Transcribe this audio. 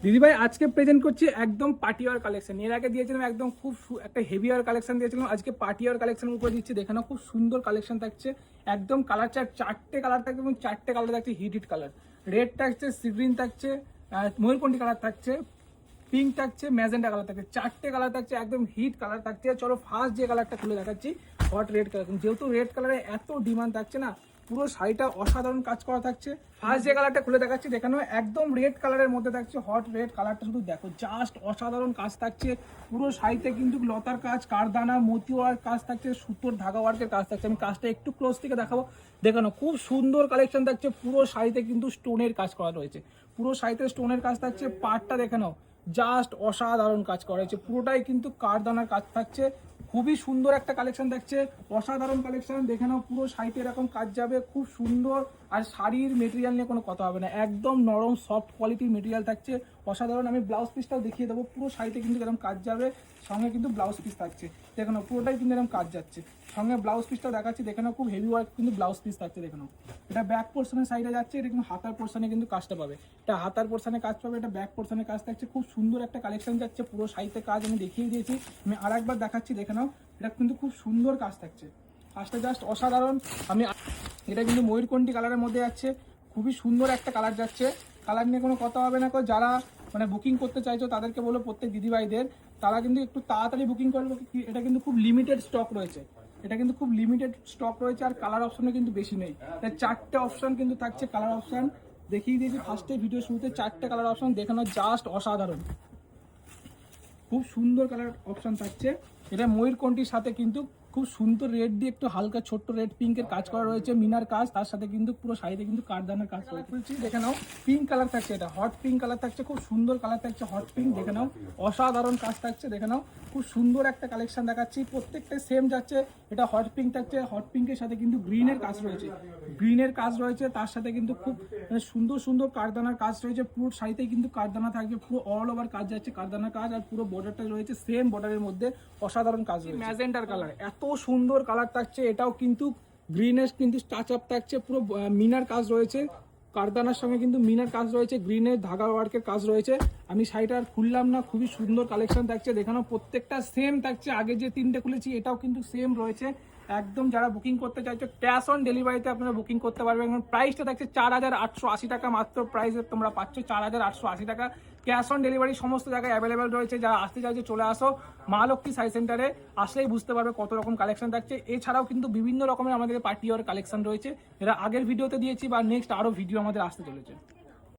দিদিভাই আজকে প্রেজেন্ট করছি একদম পার্টি ওয়্যার কালেকশন। এর আগে দিয়েছিলাম একদম খুব একটা হেভি ওয়্যার কালেকশন দিয়েছিলাম, আজকে পার্টি ওয়্যার কালেকশন উপরে দিচ্ছি। দেখানো খুব সুন্দর কালেকশন থাকছে, একদম কালার চারটে কালার থাকছে এবং চারটে কালার থাকছে হিট হিট কালার। রেড থাকছে, সি গ্রিন থাকছে, ময়ূরকণ্ঠী কালার থাকছে, পিঙ্ক থাকছে, ম্যাজেন্টা কালার থাকছে, চারটে কালার থাকছে, একদম হিট কালার থাকছে। চলো ফার্স্ট যে কালারটা খুলে দেখাচ্ছি, হট রেড কালার। যেহেতু রেড কালারে এত ডিমান্ড থাকছে না, পুরো শাড়িটা অসাধারণ কাজ করা থাকছে। ফার্স্ট যে কালারটা খুলে দেখাচ্ছি দেখানো, একদম রেড কালারের মধ্যে থাকছে, হট রেড কালারটা শুধু দেখো, জাস্ট অসাধারণ কাজ থাকছে। পুরো শাড়িতে কিন্তু লতার কাজ, কারদানা, মতি ওয়ার্ক কাজ থাকছে, সুতোর ধাগা ওয়ার্কের কাজ থাকছে। আমি কাজটা একটু ক্লোজ থেকে দেখাবো। দেখানো খুব সুন্দর কালেকশন থাকছে, পুরো শাড়িতে কিন্তু স্টোনের কাজ করা রয়েছে, পুরো শাড়িতে স্টোনের কাজ থাকছে। পাড়টা দেখে নাও, জাস্ট অসাধারণ কাজ করা হয়েছে, পুরোটাই কিন্তু কারদানার কাজ থাকছে। খুবই সুন্দর একটা কালেকশন দেখছে, অসাধারণ কালেকশন। দেখে নাও পুরো শাড়িতে এরকম কাজ যাবে, খুব সুন্দর। আর শাড়ির মেটেরিয়াল নিয়ে কোনো কথা হবে না, একদম নরম সফট কোয়ালিটির মেটেরিয়াল থাকছে, অসাধারণ। আমি ব্লাউজ পিসটাও দেখিয়ে দেবো, পুরো শাড়িতে কিন্তু এরকম কাজ যাবে, সঙ্গে কিন্তু ব্লাউজ পিস থাকছে। দেখে নাও পুরোটাই কিন্তু এরকম কাজ যাচ্ছে, সঙ্গে ব্লাউজ পিসটাও দেখাচ্ছি। দেখে নাও খুব হেভি ওয়ার্ক কিন্তু ব্লাউজ পিস থাকছে। দেখে নাও এটা ব্যাক পোর্শনের সাইডে যাচ্ছে, এটা কিন্তু হাতার পোর্শনে কিন্তু কাজটা পাবে, এটা হাতার পোর্শনে কাজ পাবে, এটা ব্যাক পোর্শনে কাজ থাকছে। খুব সুন্দর একটা কালেকশন যাচ্ছে, পুরো শাড়িতে কাজ আমি দেখিয়ে দিয়েছি, আমি আরেকবার দেখাচ্ছি। দেখে নাও এটা কিন্তু খুব সুন্দর কাজ থাকছে, কাজটা জাস্ট অসাধারণ। আমি এটা কিন্তু ময়ূরকণ্ঠী কালারের মধ্যে যাচ্ছে, খুবই সুন্দর একটা কালার যাচ্ছে, কালার নিয়ে কোনো কথা হবে না। যারা মানে বুকিং করতে চাইছো তাদেরকে বলো, প্রত্যেক দিদিভাইদের, তারা কিন্তু একটু তাড়াতাড়ি বুকিং করবে। এটা কিন্তু খুব লিমিটেড স্টক রয়েছে, এটা কিন্তু খুব লিমিটেড স্টক রয়েছে, আর কালার অপশনে কিন্তু বেশি নেই। এটা চারটে অপশন কিন্তু থাকছে, কালার অপশন দেখিয়ে দিয়েছি ফার্স্টে ভিডিও শুরুতে, চারটে কালার অপশন দেখানো, জাস্ট অসাধারণ, খুব সুন্দর কালার অপশন থাকছে। এটা ময়ূরকণ্ঠীর সাথে কিন্তু খুব সুন্দর রেড দিয়ে একটু হালকা ছোট্ট রেড পিঙ্কের কাজ করা রয়েছে, মিনার কাজ, তার সাথে কিন্তু পুরো শাড়িতে কিন্তু কারদানার কাজ করা হয়েছে। দেখে নাও পিঙ্ক কালার থাকছে, এটা হট পিঙ্ক কালার থাকছে, খুব সুন্দর কালার থাকছে, হট পিঙ্ক। দেখে নাও অসাধারণ কাজ থাকছে, দেখে নাও খুব সুন্দর একটা কালেকশন দেখাচ্ছি, প্রত্যেকটা সেম যাচ্ছে। এটা হট পিঙ্ক থাকছে, হট পিঙ্কের সাথে কিন্তু গ্রিনের কাজ রয়েছে, গ্রিনের কাজ রয়েছে, তার সাথে কিন্তু খুব সুন্দর সুন্দর কারদানার কাজ রয়েছে। পুরো শাড়িতেই কিন্তু কারদানা থাকবে, পুরো অল ওভার কাজ যাচ্ছে কারদানার কাজ, আর পুরো বর্ডারটা রয়েছে সেম বর্ডারের মধ্যে, অসাধারণ কাজ রয়েছে। ম্যাজেন্টার কালার, এত সুন্দর কালার থাকছে, এটাও কিন্তু গ্রিনের কিন্তু টাচ আপ থাকছে, পুরো মিনার কাজ রয়েছে, কারদানার সঙ্গে কিন্তু মিনার কাজ রয়েছে, গ্রিনের ধাগা ওয়ার্কের কাজ রয়েছে। আমি শাড়িটা আর খুললাম না, খুবই সুন্দর কালেকশন থাকছে। দেখানো প্রত্যেকটা সেম থাকছে, আগে যে তিনটে খুলেছি এটাও কিন্তু সেম রয়েছে একদম। যারা বুকিং করতে চাইছো ক্যাশ অন ডেলিভারিতে আপনারা বুকিং করতে পারবেন। এবং প্রাইসটা থাকছে 4880 টাকা, মাত্র প্রাইসে তোমরা পাচ্ছ 4880 টাকা। ক্যাশ অন ডেলিভারি সমস্ত জায়গায় অ্যাভেলেবেল রয়েছে, যারা আসতে চাইছে চলে আসো মা লক্ষ্মী শাড়ি সেন্টারে, আসলেই বুঝতে পারবে কত রকম কালেকশন থাকছে। এছাড়াও কিন্তু বিভিন্ন রকমের আমাদের পার্টি ওয়ার কালেকশন রয়েছে, যেটা আগের ভিডিওতে দিয়েছি, বা নেক্সট আরও ভিডিও আমাদের আসতে চলেছে।